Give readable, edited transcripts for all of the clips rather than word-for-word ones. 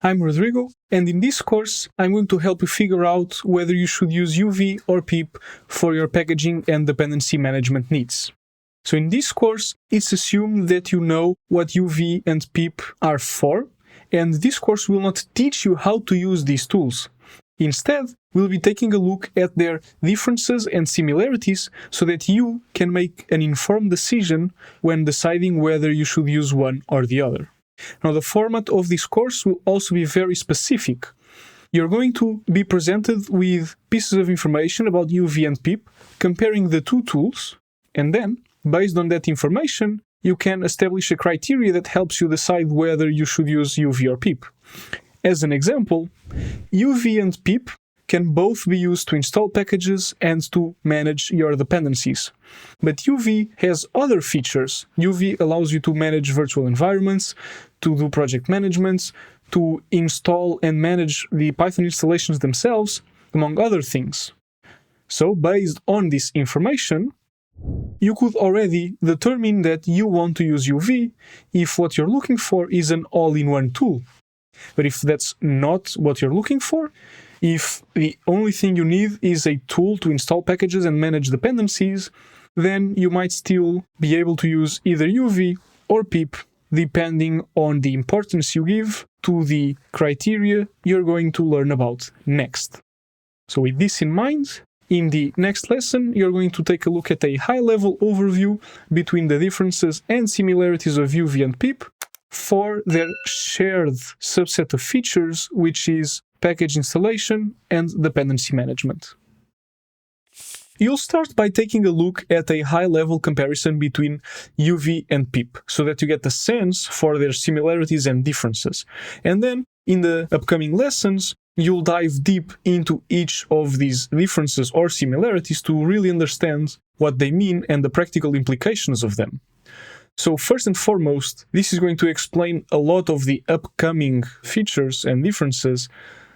I'm Rodrigo, and in this course, I'm going to help you figure out whether you should use UV or PIP for your packaging and dependency management needs. So in this course, it's assumed that you know what UV and PIP are for, and this course will not teach you how to use these tools. Instead, we'll be taking a look at their differences and similarities so that you can make an informed decision when deciding whether you should use one or the other. Now, the format of this course will also be very specific. You're going to be presented with pieces of information about UV and PIP, comparing the two tools, and then, based on that information, you can establish a criteria that helps you decide whether you should use UV or PIP. As an example, UV and PIP can both be used to install packages and to manage your dependencies. But UV has other features. UV allows you to manage virtual environments, to do project management, to install and manage the Python installations themselves, among other things. So, based on this information, you could already determine that you want to use UV if what you're looking for is an all-in-one tool. But if that's not what you're looking for, if the only thing you need is a tool to install packages and manage dependencies, then you might still be able to use either UV or PIP, depending on the importance you give to the criteria you're going to learn about next. So with this in mind, in the next lesson, you're going to take a look at a high-level overview between the differences and similarities of UV and PIP for their shared subset of features, which is package installation and dependency management. You'll start by taking a look at a high-level comparison between UV and PIP, so that you get a sense for their similarities and differences. And then, in the upcoming lessons, you'll dive deep into each of these differences or similarities to really understand what they mean and the practical implications of them. So first and foremost, this is going to explain a lot of the upcoming features and differences.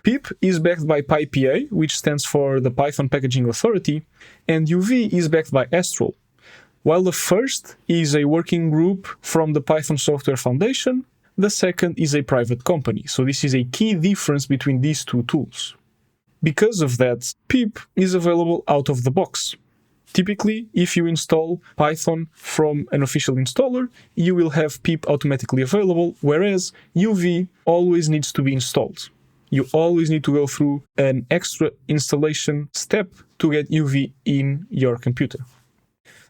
PIP is backed by PyPA, which stands for the Python Packaging Authority, and UV is backed by Astral. While the first is a working group from the Python Software Foundation, the second is a private company. So this is a key difference between these two tools. Because of that, PIP is available out of the box. Typically, if you install Python from an official installer, you will have PIP automatically available, whereas UV always needs to be installed. You always need to go through an extra installation step to get UV in your computer.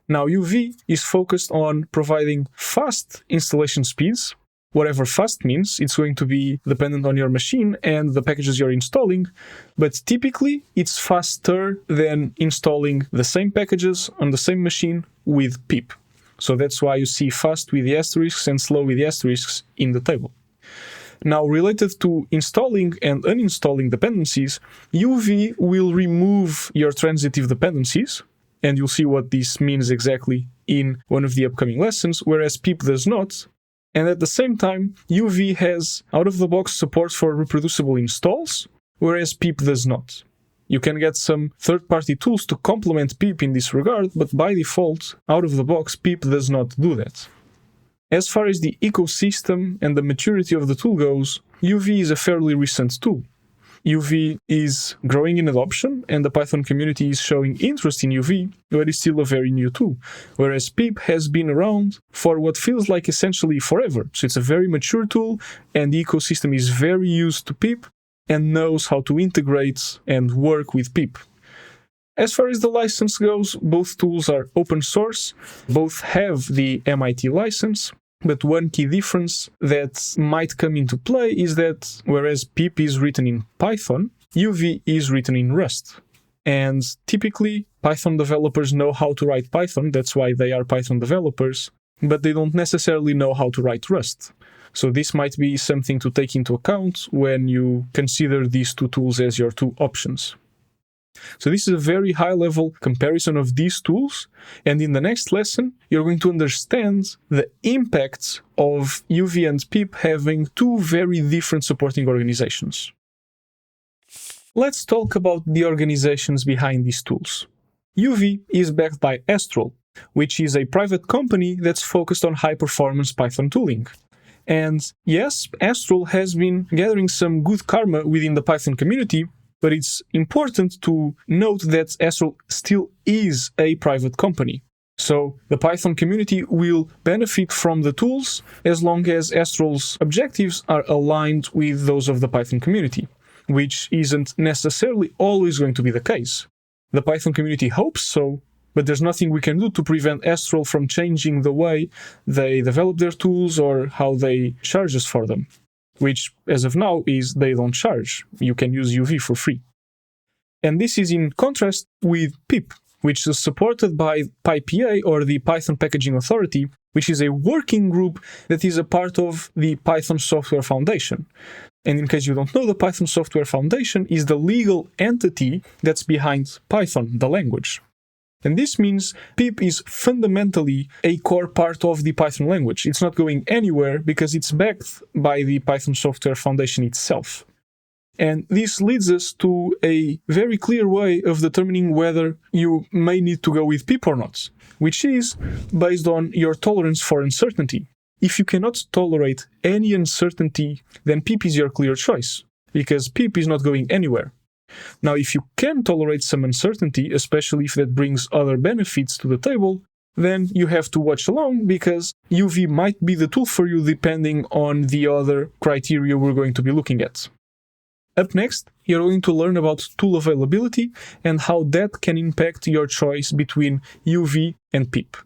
Now, UV is focused on providing fast installation speeds. Whatever fast means, it's going to be dependent on your machine and the packages you're installing, but typically it's faster than installing the same packages on the same machine with PIP. So that's why you see fast with the asterisks and slow with the asterisks in the table. Now, related to installing and uninstalling dependencies, UV will remove your transitive dependencies, and you'll see what this means exactly in one of the upcoming lessons, whereas PIP does not. And at the same time, UV has out-of-the-box support for reproducible installs, whereas PIP does not. You can get some third-party tools to complement PIP in this regard, but by default, out-of-the-box, PIP does not do that. As far as the ecosystem and the maturity of the tool goes, UV is a fairly recent tool. UV is growing in adoption, and the Python community is showing interest in UV, but it's still a very new tool, whereas PIP has been around for what feels like essentially forever. So it's a very mature tool, and the ecosystem is very used to PIP and knows how to integrate and work with PIP. As far as the license goes, both tools are open source, both have the MIT license. But one key difference that might come into play is that whereas PIP is written in Python, UV is written in Rust. And typically, Python developers know how to write Python, that's why they are Python developers, but they don't necessarily know how to write Rust. So this might be something to take into account when you consider these two tools as your two options. So this is a very high-level comparison of these tools, and in the next lesson, you're going to understand the impacts of UV and PIP having two very different supporting organizations. Let's talk about the organizations behind these tools. UV is backed by Astral, which is a private company that's focused on high-performance Python tooling. And yes, Astral has been gathering some good karma within the Python community, but it's important to note that Astral still is a private company. So the Python community will benefit from the tools as long as Astral's objectives are aligned with those of the Python community, which isn't necessarily always going to be the case. The Python community hopes so, but there's nothing we can do to prevent Astral from changing the way they develop their tools or how they charge us for them, which, as of now, is they don't charge. You can use UV for free. And this is in contrast with PIP, which is supported by PyPA, or the Python Packaging Authority, which is a working group that is a part of the Python Software Foundation. And in case you don't know, the Python Software Foundation is the legal entity that's behind Python, the language. And this means PIP is fundamentally a core part of the Python language. It's not going anywhere because it's backed by the Python Software Foundation itself. And this leads us to a very clear way of determining whether you may need to go with PIP or not, which is based on your tolerance for uncertainty. If you cannot tolerate any uncertainty, then PIP is your clear choice, because PIP is not going anywhere. Now, if you can tolerate some uncertainty, especially if that brings other benefits to the table, then you have to watch along, because UV might be the tool for you depending on the other criteria we're going to be looking at. Up next, you're going to learn about tool availability and how that can impact your choice between UV and PIP.